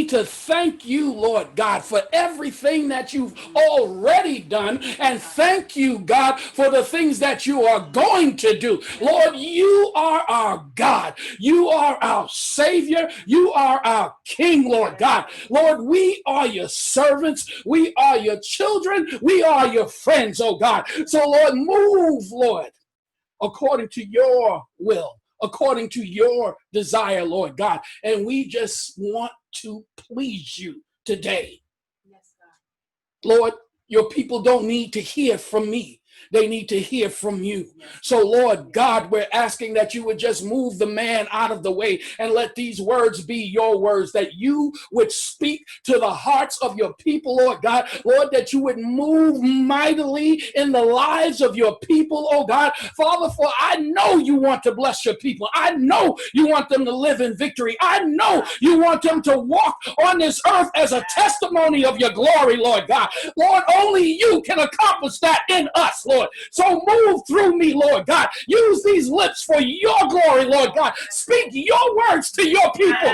need to thank you, Lord God, for everything that you've already done. And thank you, God, for the things that you are going to do. Lord, you are our God. You are our Savior. You are our King, Lord God. Lord, we are your servants. We are your children. We are your friends, oh God. So, Lord, move, Lord, according to your will, according to your desire, Lord God. And we just want to please you today. Yes, God. Lord, your people don't need to hear from me. They need to hear from you. So, Lord God, we're asking that you would just move the man out of the way and let these words be your words, that you would speak to the hearts of your people, Lord God. Lord, that you would move mightily in the lives of your people, oh God. Father, for I know you want to bless your people. I know you want them to live in victory. I know you want them to walk on this earth as a testimony of your glory, Lord God. Lord, only you can accomplish that in us, Lord. So move through me, Lord God. Use these lips for your glory, Lord God. Speak your words to your people.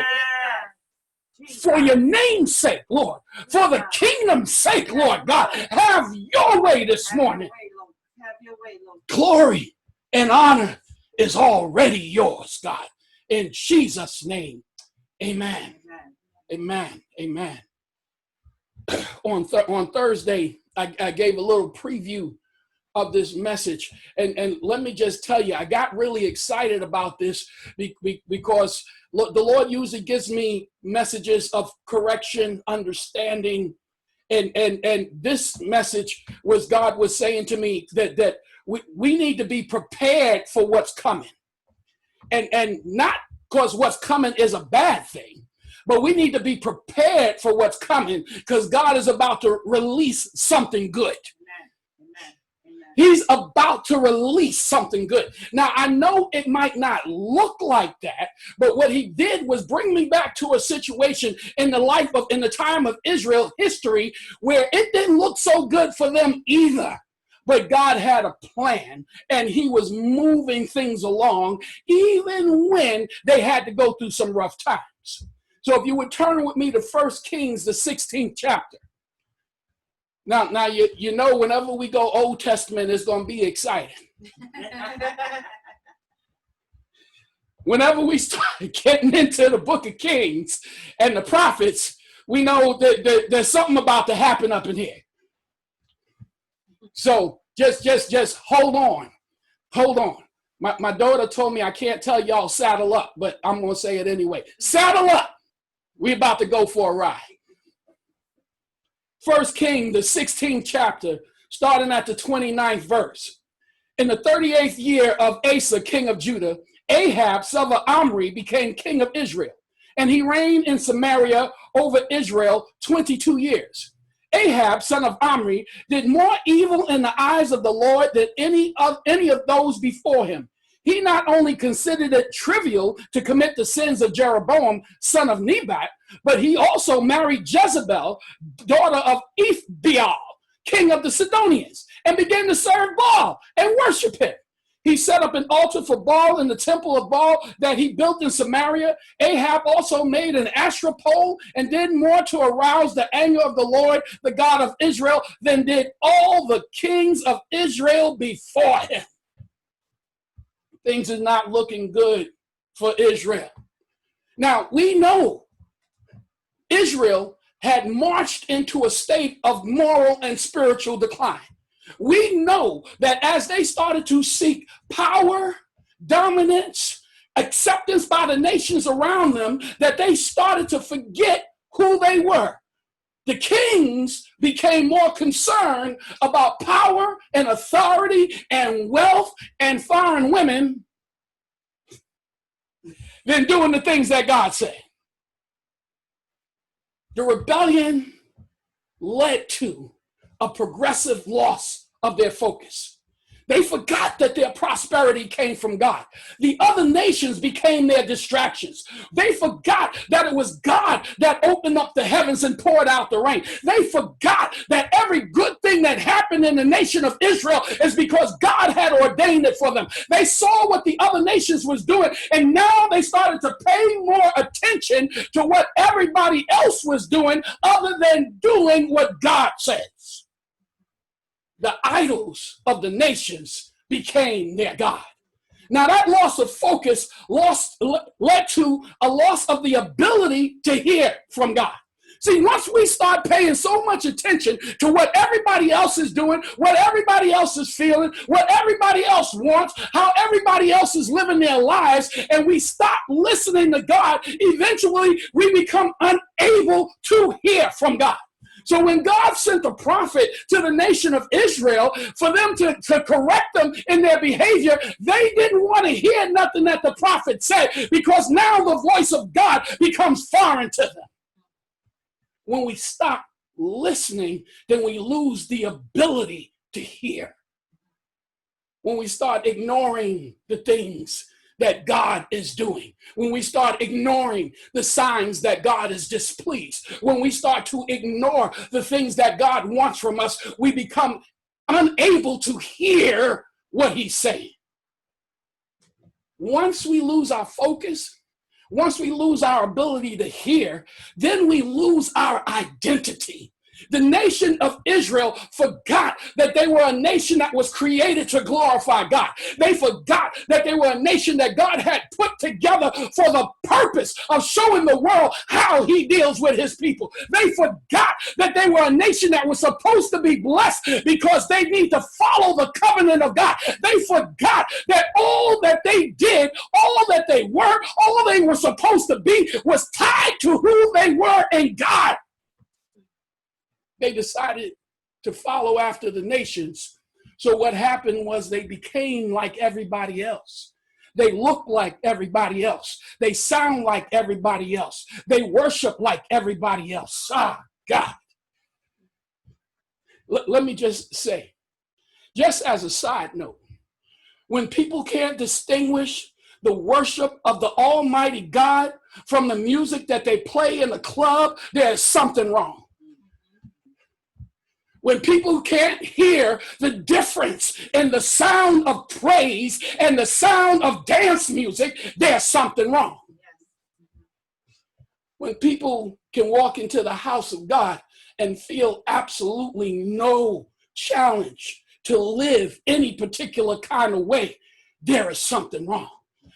For your name's sake, Lord. For the kingdom's sake, Lord God. Have your way this morning. Have your way, Lord. Glory and honor is already yours, God. In Jesus' name, amen. Amen. Amen. On Thursday, I gave a little preview of this message. And let me just tell you, I got really excited about this because the Lord usually gives me messages of correction, understanding. And this message was God was saying to me that we need to be prepared for what's coming. And not because what's coming is a bad thing, but we need to be prepared for what's coming because God is about to release something good. He's about to release something good. Now, I know it might not look like that, but what he did was bring me back to a situation in the time of Israel history where it didn't look so good for them either. But God had a plan, and he was moving things along, even when they had to go through some rough times. So if you would turn with me to 1 Kings, the 16th chapter. Now you know, whenever we go Old Testament, it's going to be exciting. Whenever we start getting into the book of Kings and the prophets, we know that there's something about to happen up in here. So just hold on. Hold on. My daughter told me I can't tell y'all saddle up, but I'm going to say it anyway. Saddle up. We're about to go for a ride. 1 King, the 16th chapter, starting at the 29th verse. In the 38th year of Asa, king of Judah, Ahab, son of Omri, became king of Israel, and he reigned in Samaria over Israel 22 years. Ahab, son of Omri, did more evil in the eyes of the Lord than any of those before him. He not only considered it trivial to commit the sins of Jeroboam, son of Nebat, but he also married Jezebel, daughter of Ethbaal, king of the Sidonians, and began to serve Baal and worship him. He set up an altar for Baal in the temple of Baal that he built in Samaria. Ahab also made an Asherah pole and did more to arouse the anger of the Lord, the God of Israel, than did all the kings of Israel before him. Things are not looking good for Israel. Now, we know Israel had marched into a state of moral and spiritual decline. We know that as they started to seek power, dominance, acceptance by the nations around them, that they started to forget who they were. The kings became more concerned about power and authority and wealth and foreign women than doing the things that God said. The rebellion led to a progressive loss of their focus. They forgot that their prosperity came from God. The other nations became their distractions. They forgot that it was God that opened up the heavens and poured out the rain. They forgot that every good thing that happened in the nation of Israel is because God had ordained it for them. They saw what the other nations was doing, and now they started to pay more attention to what everybody else was doing other than doing what God says. The idols of the nations became their God. Now that loss of focus led to a loss of the ability to hear from God. See, once we start paying so much attention to what everybody else is doing, what everybody else is feeling, what everybody else wants, how everybody else is living their lives, and we stop listening to God, eventually we become unable to hear from God. So when God sent a prophet to the nation of Israel for them to correct them in their behavior, they didn't want to hear nothing that the prophet said, because now the voice of God becomes foreign to them. When we stop listening, then we lose the ability to hear. When we start ignoring the things that God is doing, when we start ignoring the signs that God is displeased, when we start to ignore the things that God wants from us, we become unable to hear what he's saying. Once we lose our focus, once we lose our ability to hear, then we lose our identity. The nation of Israel forgot that they were a nation that was created to glorify God. They forgot that they were a nation that God had put together for the purpose of showing the world how he deals with his people. They forgot that they were a nation that was supposed to be blessed because they need to follow the covenant of God. They forgot that all that they did, all that they were, all they were supposed to be was tied to who they were in God. They decided to follow after the nations. So what happened was they became like everybody else. They look like everybody else. They sound like everybody else. They worship like everybody else. God. Let me just say, just as a side note, when people can't distinguish the worship of the Almighty God from the music that they play in the club, there's something wrong. When people can't hear the difference in the sound of praise and the sound of dance music, there's something wrong. When people can walk into the house of God and feel absolutely no challenge to live any particular kind of way, there is something wrong.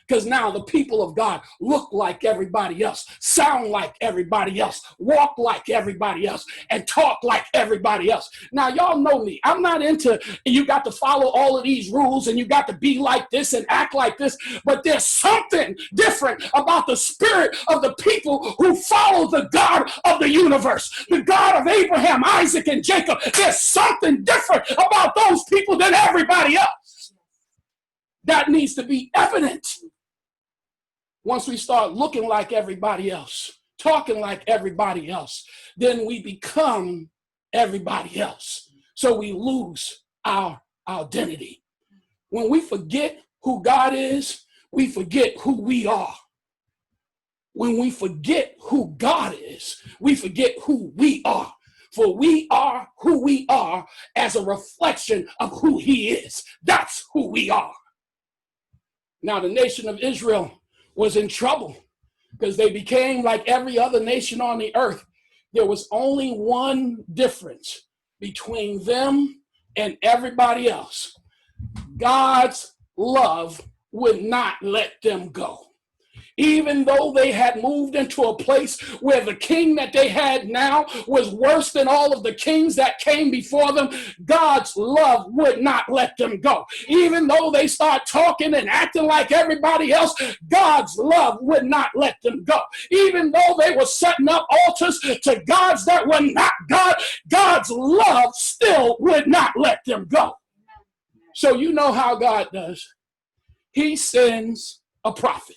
Because now the people of God look like everybody else, sound like everybody else, walk like everybody else, and talk like everybody else. Now, y'all know me. I'm not into, you got to follow all of these rules and you got to be like this and act like this. But there's something different about the spirit of the people who follow the God of the universe, the God of Abraham, Isaac, and Jacob. There's something different about those people than everybody else. That needs to be evident. Once we start looking like everybody else, talking like everybody else, then we become everybody else. So we lose our identity. When we forget who God is, we forget who we are. When we forget who God is, we forget who we are. For we are who we are as a reflection of who he is. That's who we are. Now, the nation of Israel was in trouble because they became like every other nation on the earth. There was only one difference between them and everybody else. God's love would not let them go. Even though they had moved into a place where the king that they had now was worse than all of the kings that came before them, God's love would not let them go. Even though they start talking and acting like everybody else, God's love would not let them go. Even though they were setting up altars to gods that were not God, God's love still would not let them go. So you know how God does. He sends a prophet.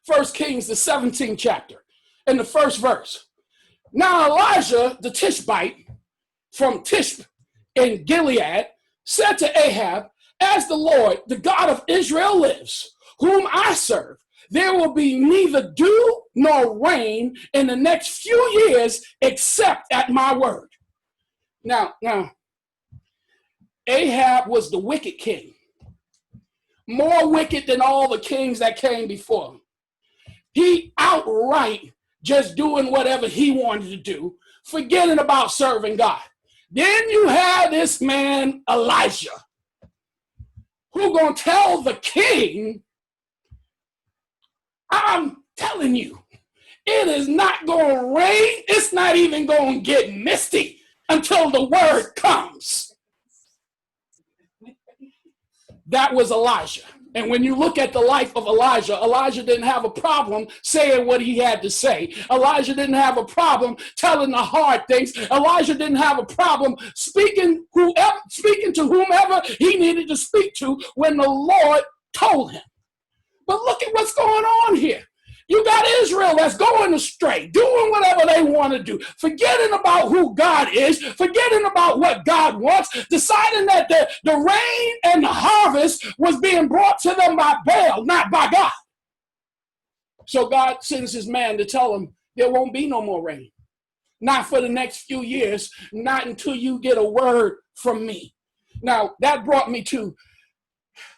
1 Kings, the 17th chapter, in the first verse. Now Elijah, the Tishbite, from Tishbe in Gilead, said to Ahab, as the Lord, the God of Israel lives, whom I serve, there will be neither dew nor rain in the next few years except at my word. Now, Ahab was the wicked king, more wicked than all the kings that came before him. He outright just doing whatever he wanted to do, forgetting about serving God. Then you have this man, Elijah, who gonna tell the king, I'm telling you, it is not gonna rain. It's not even gonna get misty until the word comes. That was Elijah. And when you look at the life of Elijah, Elijah didn't have a problem saying what he had to say. Elijah didn't have a problem telling the hard things. Elijah didn't have a problem speaking to whomever he needed to speak to when the Lord told him. But look at what's going on here. You got Israel that's going astray, doing whatever they want to do, forgetting about who God is, forgetting about what God wants, deciding that the rain and the harvest was being brought to them by Baal, not by God. So God sends his man to tell them there won't be no more rain. Not for the next few years, not until you get a word from me. Now, that brought me to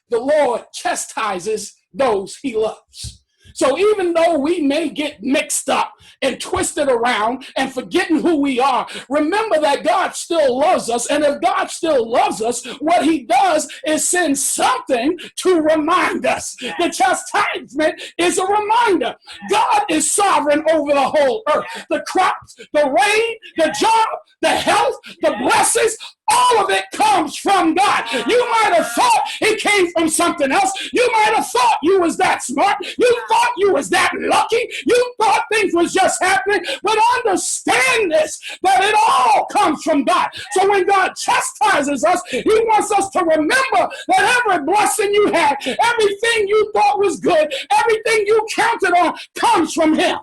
the Lord chastises those he loves. So even though we may get mixed up and twisted around and forgetting who we are, remember that God still loves us. And if God still loves us, what he does is send something to remind us. The chastisement is a reminder. God is sovereign over the whole earth. The crops, the rain, the job, the health, the blessings, all of it comes from God. You might have thought it came from something else. You might have thought you was that smart. You thought you was that lucky. You thought things was just happening. But understand this, that it all comes from God. So when God chastises us, he wants us to remember that every blessing you had, everything you thought was good, everything you counted on comes from him.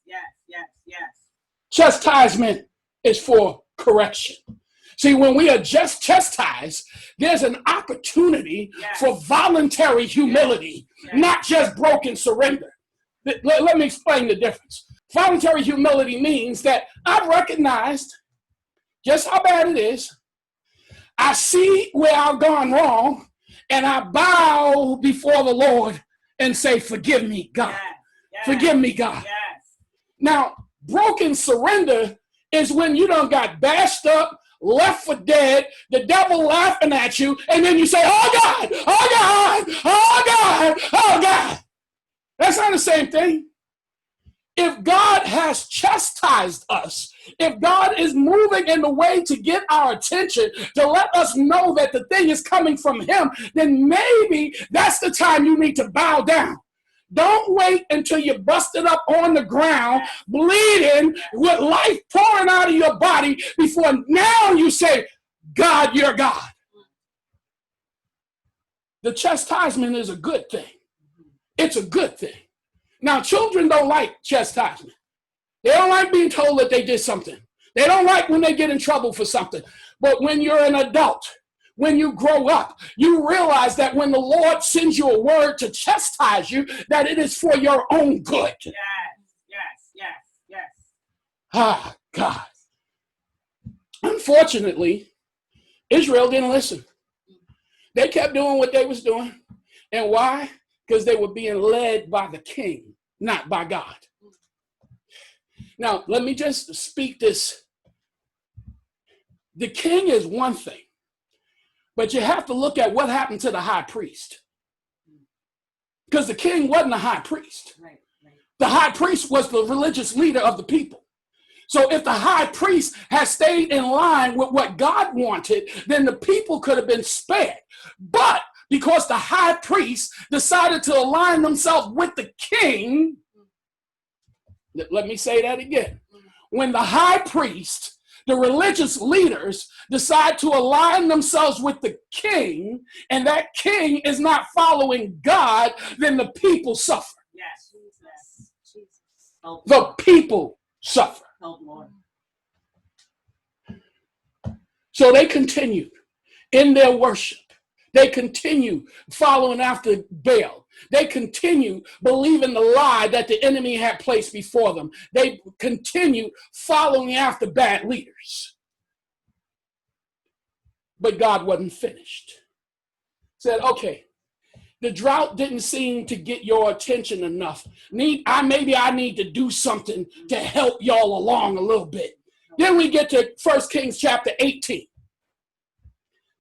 Yes. Chastisement is for correction. See, when we are just chastised, there's an opportunity for voluntary humility, not just broken surrender. Let me explain the difference. Voluntary humility means that I've recognized just how bad it is. I see where I've gone wrong, and I bow before the Lord and say, forgive me, God. Forgive me, God. Now, broken surrender is when you done got bashed up, left for dead, the devil laughing at you, and then you say, oh God, oh God, oh God, oh God. That's not the same thing. If God has chastised us, if God is moving in the way to get our attention, to let us know that the thing is coming from him, then maybe that's the time you need to bow down. Don't wait until you're busted up on the ground, bleeding, with life pouring out of your body before now you say, God, you're God. The chastisement is a good thing. It's a good thing. Now, children don't like chastisement. They don't like being told that they did something. They don't like when they get in trouble for something. But when you're an adult, when you grow up, you realize that when the Lord sends you a word to chastise you, that it is for your own good. Yes. Ah, God. Unfortunately, Israel didn't listen. They kept doing what they was doing. And why? Because they were being led by the king, not by God. Now, let me just speak this. The king is one thing. But you have to look at what happened to the high priest. Because the king wasn't a high priest. Right. The high priest was the religious leader of the people. So if the high priest had stayed in line with what God wanted, then the people could have been spared. But because the high priest decided to align themselves with the king, let me say that again. When the high priest, the religious leaders, decide to align themselves with the king, and that king is not following God, then the people suffer. Yes. Jesus. The people suffer. Help, Lord. So they continued in their worship. They continue following after Baal. They continue believing the lie that the enemy had placed before them. They continue following after bad leaders. But God wasn't finished. Said, okay, the drought didn't seem to get your attention enough. Maybe I need to do something to help y'all along a little bit. Then we get to 1 Kings chapter 18,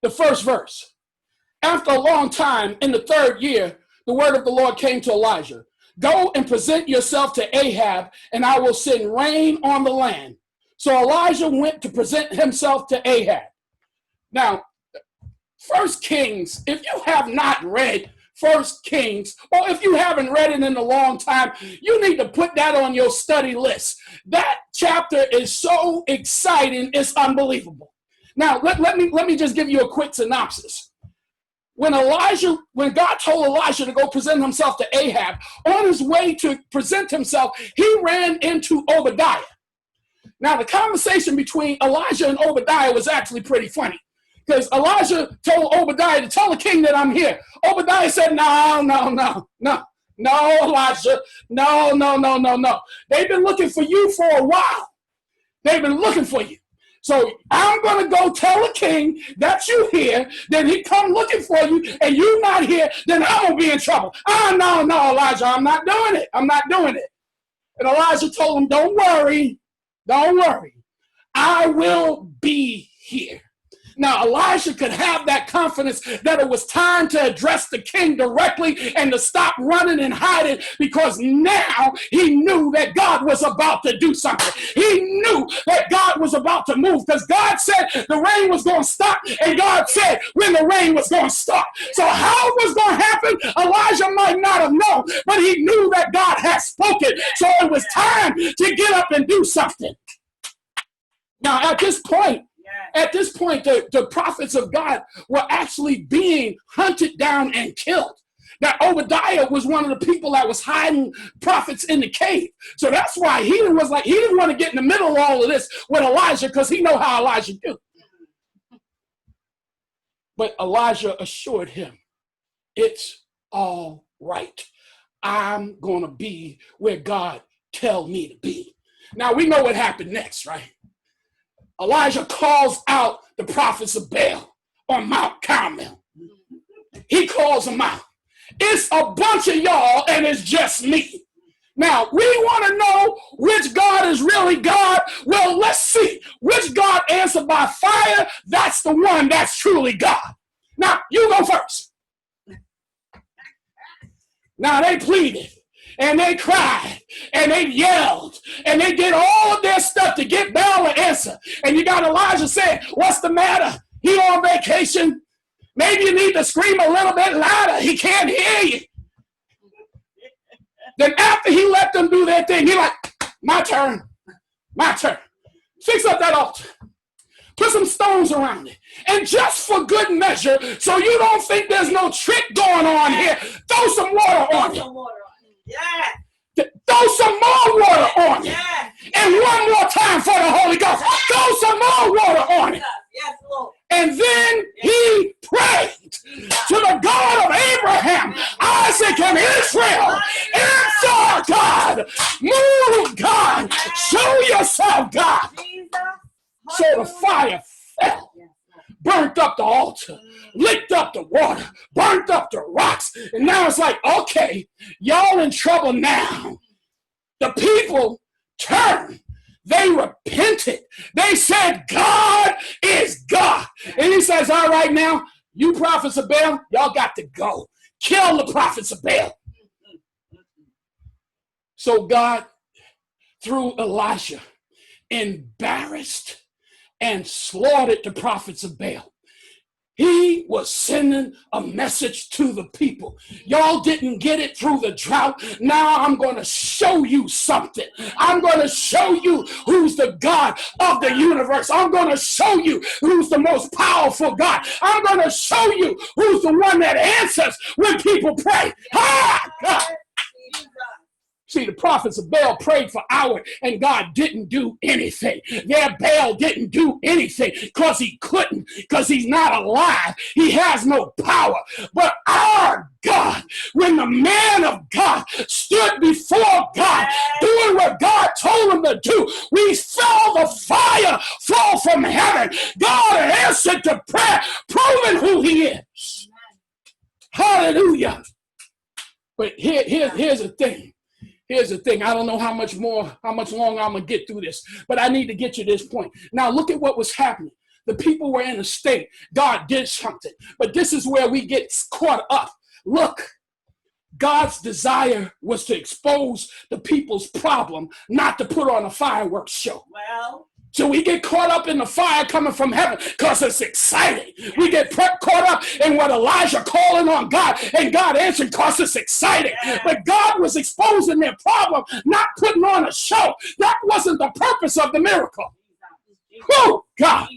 the first verse. After a long time, in the 3rd year, the word of the Lord came to Elijah. Go and present yourself to Ahab, and I will send rain on the land. So Elijah went to present himself to Ahab. Now, 1 Kings, if you have not read 1 Kings, or if you haven't read it in a long time, you need to put that on your study list. That chapter is so exciting, it's unbelievable. Now, let me just give you a quick synopsis. When God told Elijah to go present himself to Ahab, on his way to present himself, he ran into Obadiah. Now, the conversation between Elijah and Obadiah was actually pretty funny, because Elijah told Obadiah to tell the king that I'm here. Obadiah said, no, Elijah, no. They've been looking for you for a while. They've been looking for you. So I'm going to go tell the king that you're here, then he come looking for you, and you're not here, then I'm going to be in trouble. Oh, no, Elijah, I'm not doing it. I'm not doing it. And Elijah told him, don't worry. I will be here. Now, Elijah could have that confidence that it was time to address the king directly and to stop running and hiding, because now he knew that God was about to do something. He knew that God was about to move, because God said the rain was going to stop, and God said when the rain was going to stop. So how it was going to happen, Elijah might not have known, but he knew that God had spoken. So it was time to get up and do something. Now, at this point, the prophets of God were actually being hunted down and killed. Now, Obadiah was one of the people that was hiding prophets in the cave. So that's why he didn't want to get in the middle of all of this with Elijah, because he know how Elijah do. But Elijah assured him, it's all right. I'm going to be where God tell me to be. Now, we know what happened next, right? Elijah calls out the prophets of Baal on Mount Carmel. He calls them out. It's a bunch of y'all, and it's just me. Now, we want to know which God is really God. Well, let's see. Which God answered by fire? That's the one that's truly God. Now, you go first. Now, they pleaded, and they cried, and they yelled, and they did all of their stuff to get Baal to answer. And you got Elijah saying, what's the matter? He on vacation? Maybe you need to scream a little bit louder. He can't hear you. Then after he let them do their thing, he like, my turn. Fix up that altar. Put some stones around it. And just for good measure, so you don't think there's no trick going on here, throw some water on it. Yeah. Throw some more water on it. Yeah. And one more time for the Holy Ghost. Throw some more water on it. Yes, Lord. And then he prayed to the God of Abraham, Isaac, and Israel. Answer, God. Move, God. Show yourself, God. So the fire fell, burnt up the altar, licked up the water, burnt up the rocks. And now it's like, okay, y'all in trouble now. The people turned. They repented. They said, God is God. And he says, all right, now, you prophets of Baal, y'all got to go. Kill the prophets of Baal. So God, through Elijah, embarrassed and slaughtered the prophets of Baal. He was sending a message to the people. Y'all didn't get it through the drought. Now I'm going to show you something. I'm going to show you who's the God of the universe. I'm going to show you who's the most powerful God. I'm going to show you who's the one that answers when people pray. Ah, God. See, the prophets of Baal prayed for hours and God didn't do anything. Their Baal didn't do anything because he couldn't, because he's not alive. He has no power. But our God, when the man of God stood before God, doing what God told him to do, we saw the fire fall from heaven. God answered to prayer, proving who he is. Hallelujah. But here's the thing. Here's the thing. I don't know how much longer I'm going to get through this, but I need to get you to this point. Now, look at what was happening. The people were in a state. God did something, but this is where we get caught up. Look, God's desire was to expose the people's problem, not to put on a fireworks show. Well, so we get caught up in the fire coming from heaven because it's exciting. We get caught up in what Elijah calling on God, and God answered because it's exciting. But God was exposing their problem, not putting on a show. That wasn't the purpose of the miracle. Oh, God.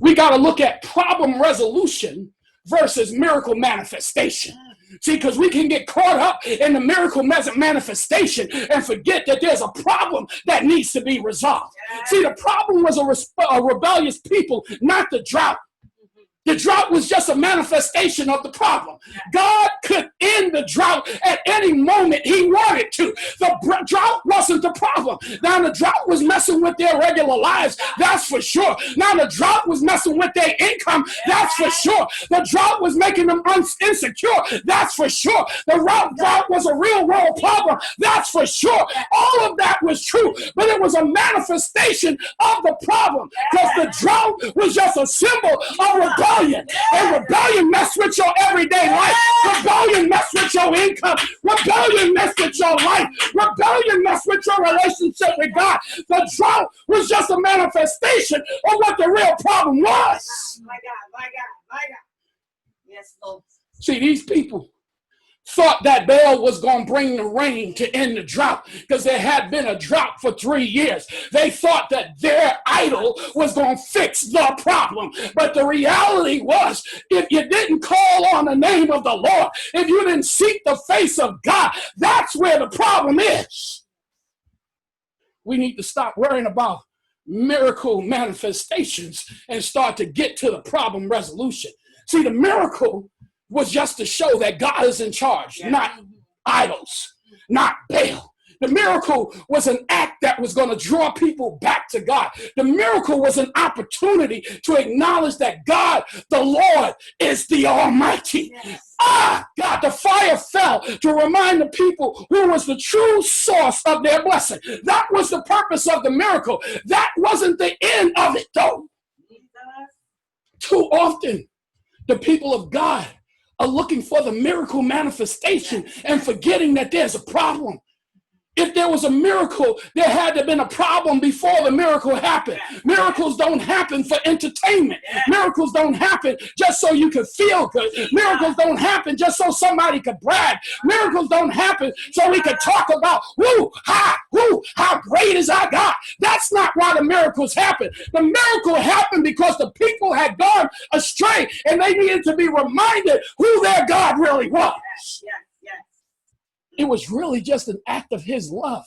We got to look at problem resolution versus miracle manifestation. See, because we can get caught up in the miracle manifestation and forget that there's a problem that needs to be resolved. See, the problem was a rebellious people, not the drought. The drought was just a manifestation of the problem. God could end the drought at any moment he wanted to. The drought wasn't the problem. Now, the drought was messing with their regular lives, that's for sure. Now, the drought was messing with their income, that's for sure. The drought was making them insecure, that's for sure. The drought was a real world problem, that's for sure. All of that was true, but it was a manifestation of the problem because the drought was just a symbol of rebellion. And rebellion mess with your everyday life. Rebellion mess with your income. Rebellion mess with your life. Rebellion mess with your relationship with God. The drought was just a manifestation of what the real problem was. my God, my God, my God. Yes, Lord. See, these people thought that Baal was going to bring the rain to end the drought because there had been a drought for 3 years. They thought that their idol was going to fix the problem. But the reality was, if you didn't call on the name of the Lord, if you didn't seek the face of God, that's where the problem is. We need to stop worrying about miracle manifestations and start to get to the problem resolution. See, the miracle was just to show that God is in charge, not idols, not Baal. The miracle was an act that was going to draw people back to God. The miracle was an opportunity to acknowledge that God, the Lord, is the Almighty. God, the fire fell to remind the people who was the true source of their blessing. That was the purpose of the miracle. That wasn't the end of it, though. Too often, the people of God are looking for the miracle manifestation and forgetting that there's a problem. If there was a miracle, there had to have been a problem before the miracle happened. Miracles don't happen for entertainment. Miracles don't happen just so you can feel good. Miracles don't happen just so somebody could brag. Miracles don't happen so we could talk about, how great is our God. That's not why the miracles happen. The miracle happened because the people had gone astray and they needed to be reminded who their God really was. It was really just an act of his love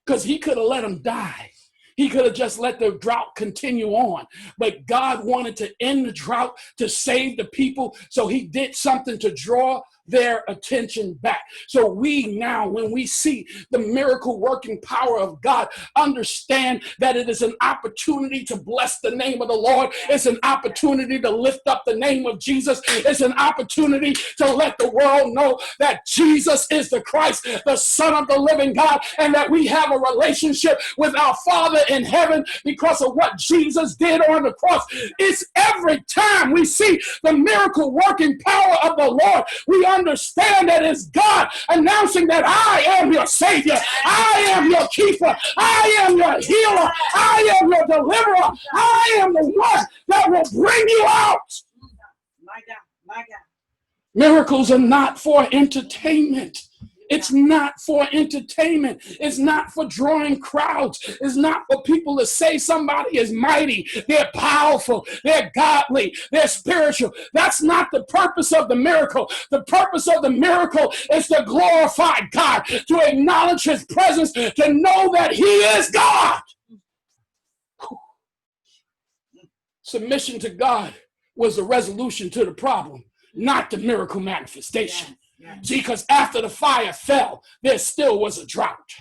because he could have let them die. He could have just let the drought continue on. But God wanted to end the drought to save the people. So he did something to draw their attention back. So we now, when we see the miracle working power of God, understand that it is an opportunity to bless the name of the Lord. It's an opportunity to lift up the name of Jesus. It's an opportunity to let the world know that Jesus is the Christ, the Son of the living God, and that we have a relationship with our Father in heaven because of what Jesus did on the cross. It's every time we see the miracle working power of the Lord, we understand that it's God announcing that I am your Savior, I am your keeper, I am your healer, I am your deliverer, I am the one that will bring you out. My God, my God. Miracles are not for entertainment. It's not for entertainment. It's not for drawing crowds. It's not for people to say somebody is mighty, they're powerful, they're godly, they're spiritual. That's not the purpose of the miracle. The purpose of the miracle is to glorify God, to acknowledge his presence, to know that he is God. Submission to God was the resolution to the problem, not the miracle manifestation. Yes. See, because after the fire fell, there still was a drought.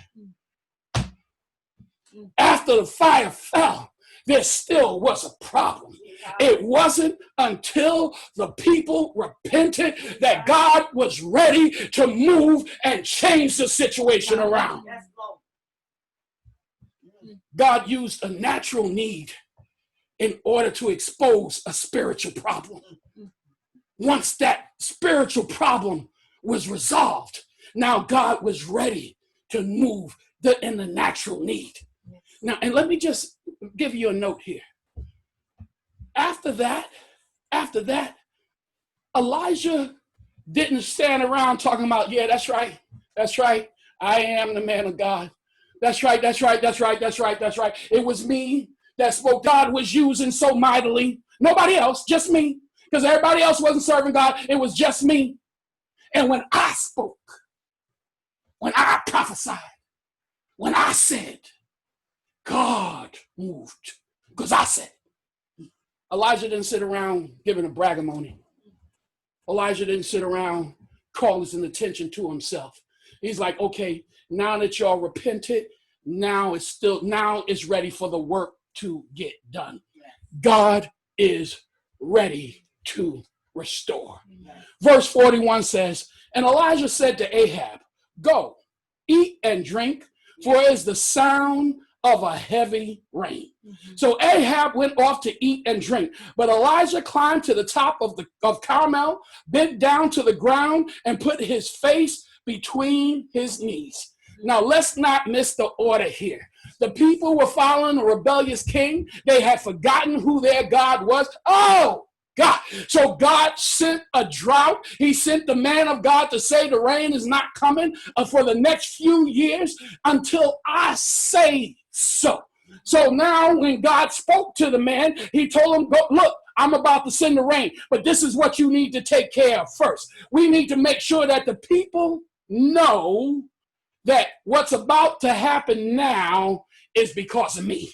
After the fire fell, there still was a problem. It wasn't until the people repented that God was ready to move and change the situation around. God used a natural need in order to expose a spiritual problem. Once that spiritual problem was resolved, now God was ready to move in the natural need. Now, and let me just give you a note here. After that, Elijah didn't stand around talking about, yeah, that's right. I am the man of God. That's right. It was me that spoke. God was using so mightily. Nobody else, just me. Because everybody else wasn't serving God. It was just me. And when I spoke, when I prophesied, when I said, God moved. Because I said. Elijah didn't sit around giving a braggamony. Elijah didn't sit around calling his attention to himself. He's like, okay, now that y'all repented, now it's ready for the work to get done. God is ready to restore. Verse 41 says, and Elijah said to Ahab, go, eat and drink, for it is the sound of a heavy rain. So Ahab went off to eat and drink, but Elijah climbed to the top of Carmel, bent down to the ground, and put his face between his knees. Now, let's not miss the order here. The people were following a rebellious king. They had forgotten who their God was. Oh, God. So God sent a drought. He sent the man of God to say the rain is not coming for the next few years until I say so. So now when God spoke to the man, he told him, go, look, I'm about to send the rain, but this is what you need to take care of first. We need to make sure that the people know that what's about to happen now is because of me.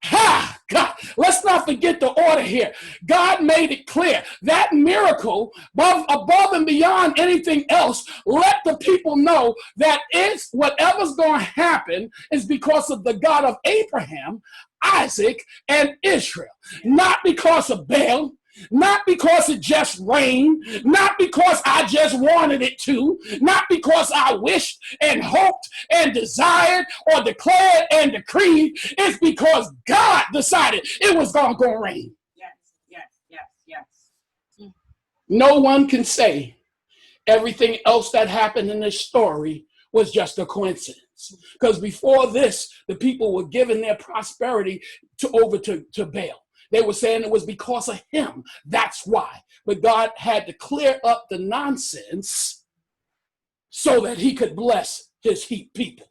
Ha! God, let's not forget the order here. God made it clear that miracle, above and beyond anything else, let the people know that it's whatever's going to happen is because of the God of Abraham, Isaac, and Israel. Not because of Baal. Not because it just rained, not because I just wanted it to, not because I wished and hoped and desired or declared and decreed. It's because God decided it was going to rain. Yes. No one can say everything else that happened in this story was just a coincidence. Because before this, the people were giving their prosperity over to Baal. They were saying it was because of him. That's why. But God had to clear up the nonsense so that he could bless his people.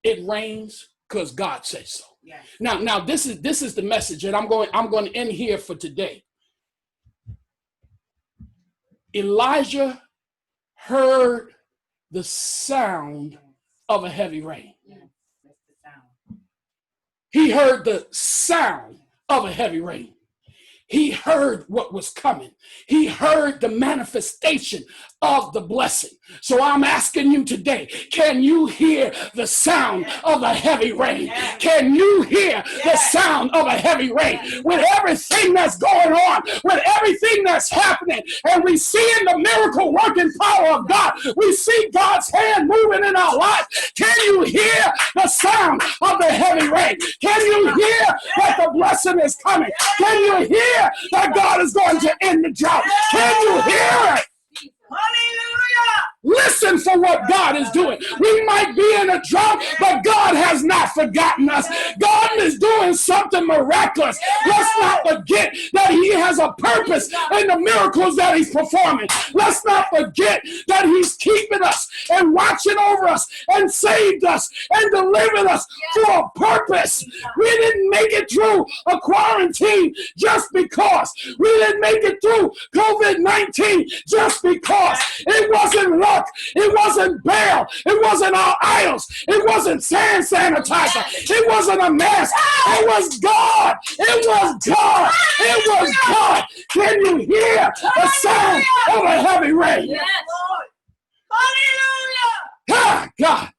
It rains because God says so. Yes. Now this is the message, and I'm going to end here for today. Elijah heard the sound of a heavy rain. He heard the sound of a heavy rain. He heard what was coming. He heard the manifestation of the blessing. So I'm asking you today, can you hear the sound of a heavy rain? Can you hear the sound of a heavy rain? With everything that's going on, with everything that's happening, and we see in the miracle working power of God, we see God's hand moving in our lives. Can you hear the sound of the heavy rain? Can you hear that the blessing is coming? Can you hear that God is going to end the drought? Can you hear it? Hallelujah! Listen for what God is doing. We might be in a drought, but God has not forgotten us. God God is doing something miraculous. Let's not forget that he has a purpose in the miracles that he's performing. Let's not forget that he's keeping us and watching over us and saved us and delivered us for a purpose. We didn't make it through a quarantine just because. We didn't make it through COVID-19 just because. It wasn't luck. It wasn't Baal. It wasn't our idols. It wasn't sand sanitizer. It wasn't a mask. It was God. It was God. It was God. Can you hear the sound of a heavy rain? Yes, Lord. Hallelujah. Ah, God.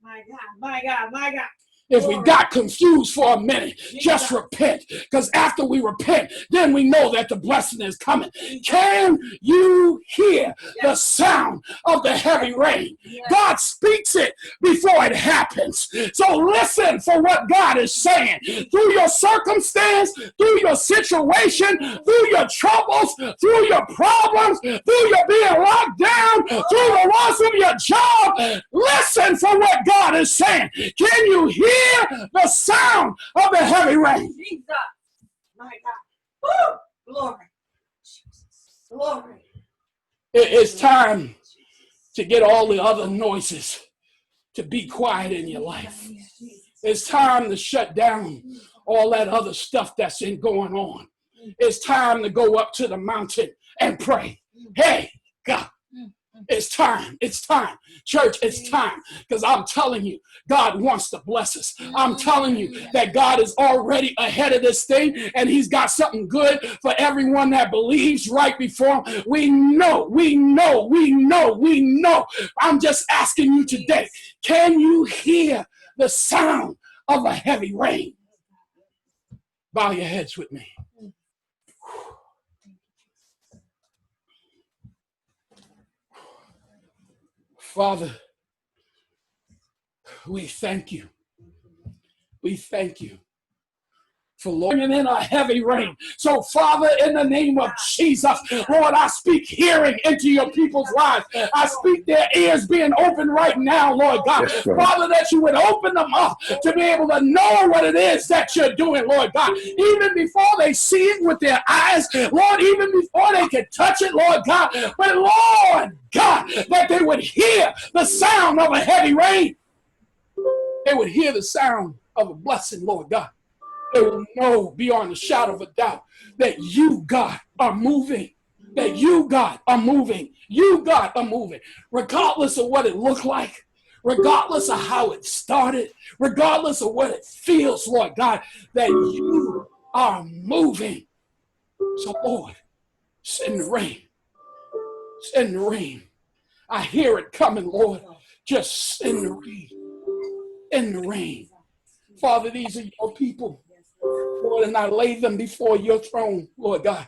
My God, my God, my God. If we got confused for a minute, just repent. Because after we repent, then we know that the blessing is coming. Can you hear the sound of the heavy rain? God speaks it before it happens. So listen for what God is saying. Through your circumstance, through your situation, through your troubles, through your problems, through your being locked down, through the loss of your job, listen for what God is saying. Can you hear the sound of the heavy rain? Jesus. My God. Woo! Glory. Jesus. Glory. It's time to get all the other noises to be quiet in your life. It's time to shut down all that other stuff that's been going on. It's time to go up to the mountain and pray. Hey, God. It's time. It's time. Church, it's time. Because I'm telling you, God wants to bless us. I'm telling you that God is already ahead of this thing, and he's got something good for everyone that believes right before him. We know. I'm just asking you today, can you hear the sound of a heavy rain? Bow your heads with me. Father, we thank you. We thank you for bringing in a heavy rain. So, Father, in the name of Jesus, Lord, I speak hearing into your people's lives. I speak their ears being open right now, Lord God. Yes, Lord. Father, that you would open them up to be able to know what it is that you're doing, Lord God. Even before they see it with their eyes, Lord, even before they can touch it, Lord God. But, Lord God, that they would hear the sound of a heavy rain. They would hear the sound of a blessing, Lord God. They will know beyond a shadow of a doubt that you, God, are moving. That you, God, are moving. You, God, are moving. Regardless of what it looked like, regardless of how it started, regardless of what it feels, Lord God, that you are moving. So, Lord, send the rain. Send the rain. I hear it coming, Lord. Just send the rain. In the rain. Father, these are your people. Lord, and I lay them before your throne, Lord God.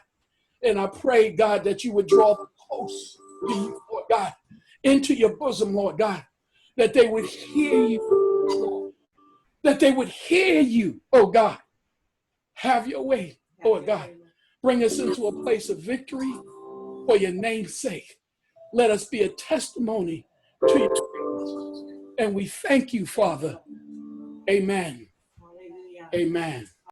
And I pray, God, that you would draw them close to you, Lord God, into your bosom, Lord God, that they would hear you, Lord. That they would hear you, oh God. Have your way, Lord God. Bring us into a place of victory for your name's sake. Let us be a testimony to your praise. And we thank you, Father. Amen. Amen.